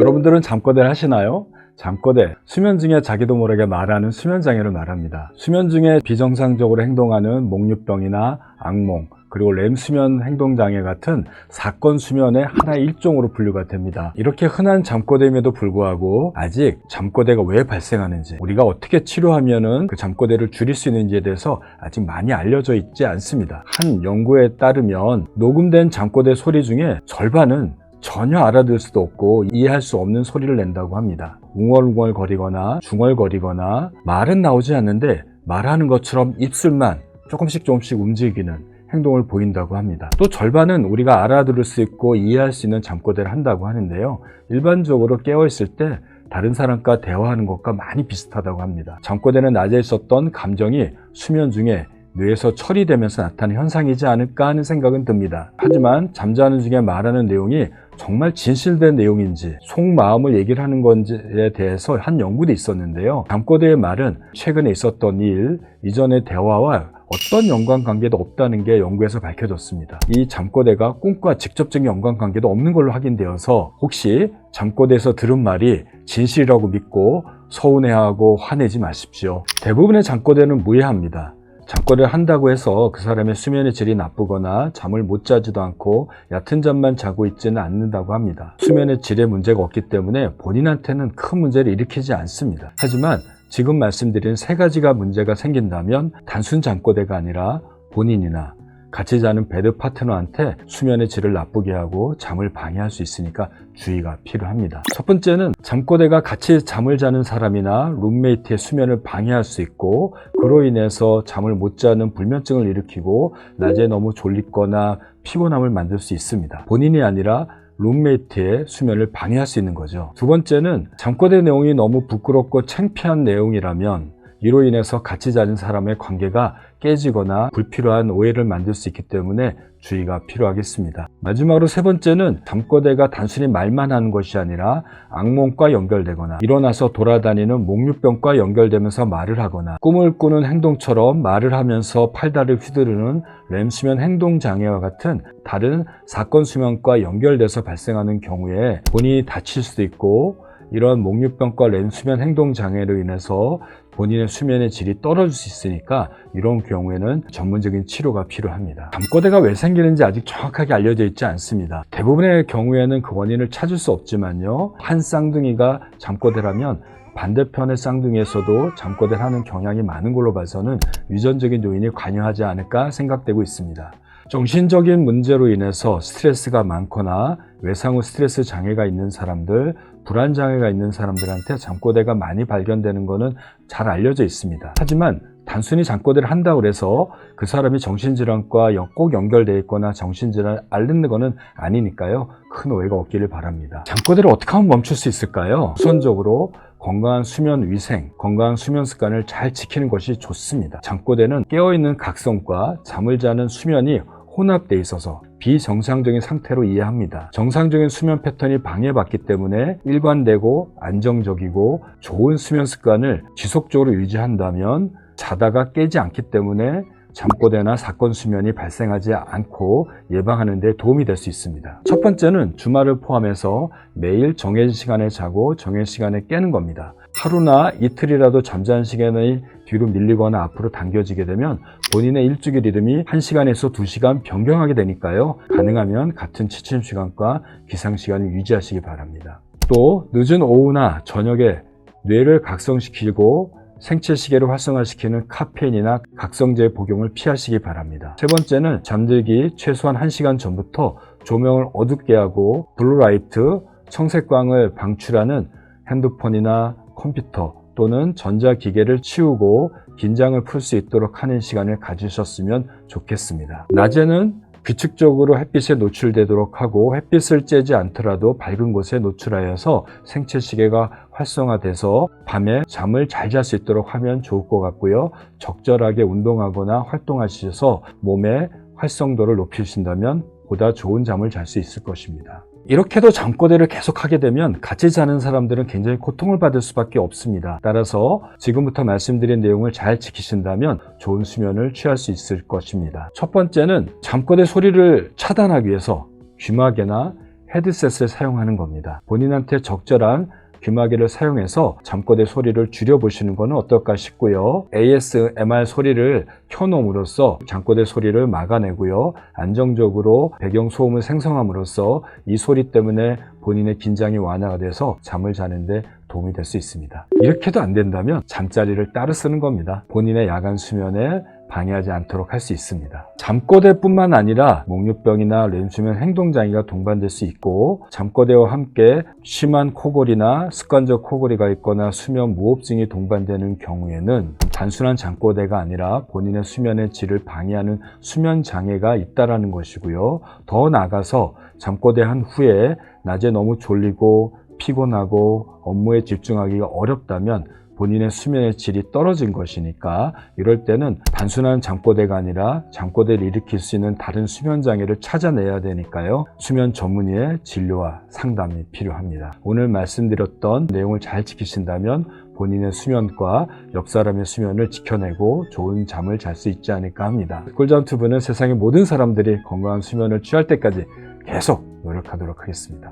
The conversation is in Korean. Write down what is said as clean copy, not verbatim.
여러분들은 잠꼬대를 하시나요? 잠꼬대, 수면 중에 자기도 모르게 말하는 수면장애를 말합니다. 수면 중에 비정상적으로 행동하는 목류병이나 악몽, 그리고 렘수면 행동장애 같은 사건 수면의 하나의 일종으로 분류가 됩니다. 이렇게 흔한 잠꼬대임에도 불구하고 아직 잠꼬대가 왜 발생하는지, 우리가 어떻게 치료하면 그 잠꼬대를 줄일 수 있는지에 대해서 아직 많이 알려져 있지 않습니다. 한 연구에 따르면 녹음된 잠꼬대 소리 중에 절반은 전혀 알아들 수도 없고 이해할 수 없는 소리를 낸다고 합니다. 웅얼웅얼 거리거나 중얼거리거나 말은 나오지 않는데 말하는 것처럼 입술만 조금씩 움직이는 행동을 보인다고 합니다. 또 절반은 우리가 알아들을 수 있고 이해할 수 있는 잠꼬대를 한다고 하는데요. 일반적으로 깨어있을 때 다른 사람과 대화하는 것과 많이 비슷하다고 합니다. 잠꼬대는 낮에 있었던 감정이 수면 중에 뇌에서 처리되면서 나타나는 현상이지 않을까 하는 생각은 듭니다. 하지만 잠자는 중에 말하는 내용이 정말 진실된 내용인지 속마음을 얘기를 하는 건지에 대해서 한 연구도 있었는데요. 잠꼬대의 말은 최근에 있었던 일, 이전의 대화와 어떤 연관관계도 없다는 게 연구에서 밝혀졌습니다. 이 잠꼬대가 꿈과 직접적인 연관관계도 없는 걸로 확인되어서 혹시 잠꼬대에서 들은 말이 진실이라고 믿고 서운해하고 화내지 마십시오. 대부분의 잠꼬대는 무해합니다. 잠꼬대를 한다고 해서 그 사람의 수면의 질이 나쁘거나 잠을 못 자지도 않고 얕은 잠만 자고 있지는 않는다고 합니다. 수면의 질에 문제가 없기 때문에 본인한테는 큰 문제를 일으키지 않습니다. 하지만 지금 말씀드린 세 가지가 문제가 생긴다면 단순 잠꼬대가 아니라 본인이나 같이 자는 베드 파트너한테 수면의 질을 나쁘게 하고 잠을 방해할 수 있으니까 주의가 필요합니다. 첫 번째는 잠꼬대가 같이 잠을 자는 사람이나 룸메이트의 수면을 방해할 수 있고 그로 인해서 잠을 못 자는 불면증을 일으키고 낮에 너무 졸립거나 피곤함을 만들 수 있습니다. 본인이 아니라 룸메이트의 수면을 방해할 수 있는 거죠. 두 번째는 잠꼬대 내용이 너무 부끄럽고 창피한 내용이라면 이로 인해서 같이 자는 사람의 관계가 깨지거나 불필요한 오해를 만들 수 있기 때문에 주의가 필요하겠습니다. 마지막으로 세 번째는 잠꼬대가 단순히 말만 하는 것이 아니라 악몽과 연결되거나 일어나서 돌아다니는 목류병과 연결되면서 말을 하거나 꿈을 꾸는 행동처럼 말을 하면서 팔다리를 휘두르는 렘수면 행동장애와 같은 다른 사건 수면과 연결돼서 발생하는 경우에 본인이 다칠 수도 있고 이런 목류병과 렘수면 행동장애로 인해서 본인의 수면의 질이 떨어질 수 있으니까 이런 경우에는 전문적인 치료가 필요합니다. 잠꼬대가 왜 생기는지 아직 정확하게 알려져 있지 않습니다. 대부분의 경우에는 그 원인을 찾을 수 없지만요. 한 쌍둥이가 잠꼬대라면 반대편의 쌍둥이에서도 잠꼬대를 하는 경향이 많은 걸로 봐서는 유전적인 요인이 관여하지 않을까 생각되고 있습니다. 정신적인 문제로 인해서 스트레스가 많거나 외상 후 스트레스 장애가 있는 사람들, 불안 장애가 있는 사람들한테 잠꼬대가 많이 발견되는 것은 잘 알려져 있습니다. 하지만 단순히 잠꼬대를 한다고 해서 그 사람이 정신질환과 꼭 연결되어 있거나 정신질환을 앓는 것은 아니니까요. 큰 오해가 없기를 바랍니다. 잠꼬대를 어떻게 하면 멈출 수 있을까요? 우선적으로 건강한 수면 위생, 건강한 수면 습관을 잘 지키는 것이 좋습니다. 잠꼬대는 깨어있는 각성과 잠을 자는 수면이 혼합되어 있어서 비정상적인 상태로 이해합니다. 정상적인 수면 패턴이 방해받기 때문에 일관되고 안정적이고 좋은 수면 습관을 지속적으로 유지한다면 자다가 깨지 않기 때문에 잠꼬대나 사건 수면이 발생하지 않고 예방하는 데 도움이 될 수 있습니다. 첫 번째는 주말을 포함해서 매일 정해진 시간에 자고 정해진 시간에 깨는 겁니다. 하루나 이틀이라도 잠자는 시간이 뒤로 밀리거나 앞으로 당겨지게 되면 본인의 일주기 리듬이 1시간에서 2시간 변경하게 되니까요. 가능하면 같은 취침 시간과 기상 시간을 유지하시기 바랍니다. 또 늦은 오후나 저녁에 뇌를 각성시키고 생체 시계를 활성화시키는 카페인이나 각성제 복용을 피하시기 바랍니다. 세 번째는 잠들기 최소한 1시간 전부터 조명을 어둡게 하고 블루라이트, 청색광을 방출하는 핸드폰이나 컴퓨터 또는 전자기계를 치우고 긴장을 풀 수 있도록 하는 시간을 가지셨으면 좋겠습니다. 낮에는 규칙적으로 햇빛에 노출되도록 하고 햇빛을 쬐지 않더라도 밝은 곳에 노출하여서 생체시계가 활성화돼서 밤에 잠을 잘 잘 수 있도록 하면 좋을 것 같고요. 적절하게 운동하거나 활동하셔서 몸의 활성도를 높이신다면 보다 좋은 잠을 잘 수 있을 것입니다. 이렇게도 잠꼬대를 계속하게 되면 같이 자는 사람들은 굉장히 고통을 받을 수밖에 없습니다. 따라서 지금부터 말씀드린 내용을 잘 지키신다면 좋은 수면을 취할 수 있을 것입니다. 첫 번째는 잠꼬대 소리를 차단하기 위해서 귀마개나 헤드셋을 사용하는 겁니다. 본인한테 적절한 귀마개를 사용해서 잠꼬대 소리를 줄여보시는 것은 어떨까 싶고요. ASMR 소리를 켜놓음으로써 잠꼬대 소리를 막아내고요. 안정적으로 배경소음을 생성함으로써 이 소리 때문에 본인의 긴장이 완화가 돼서 잠을 자는데 도움이 될 수 있습니다. 이렇게도 안 된다면 잠자리를 따로 쓰는 겁니다. 본인의 야간 수면에 방해하지 않도록 할 수 있습니다. 잠꼬대뿐만 아니라 목류병이나 렘수면 행동장애가 동반될 수 있고, 잠꼬대와 함께 심한 코골이나 습관적 코골이가 있거나 수면 무호흡증이 동반되는 경우에는 단순한 잠꼬대가 아니라 본인의 수면의 질을 방해하는 수면 장애가 있다는 것이고요. 더 나아가서 잠꼬대한 후에 낮에 너무 졸리고 피곤하고 업무에 집중하기가 어렵다면 본인의 수면의 질이 떨어진 것이니까, 이럴 때는 단순한 잠꼬대가 아니라 잠꼬대를 일으킬 수 있는 다른 수면 장애를 찾아내야 되니까요. 수면 전문의의 진료와 상담이 필요합니다. 오늘 말씀드렸던 내용을 잘 지키신다면 본인의 수면과 옆 사람의 수면을 지켜내고 좋은 잠을 잘 수 있지 않을까 합니다. 꿀잠투브는 세상의 모든 사람들이 건강한 수면을 취할 때까지 계속 노력하도록 하겠습니다.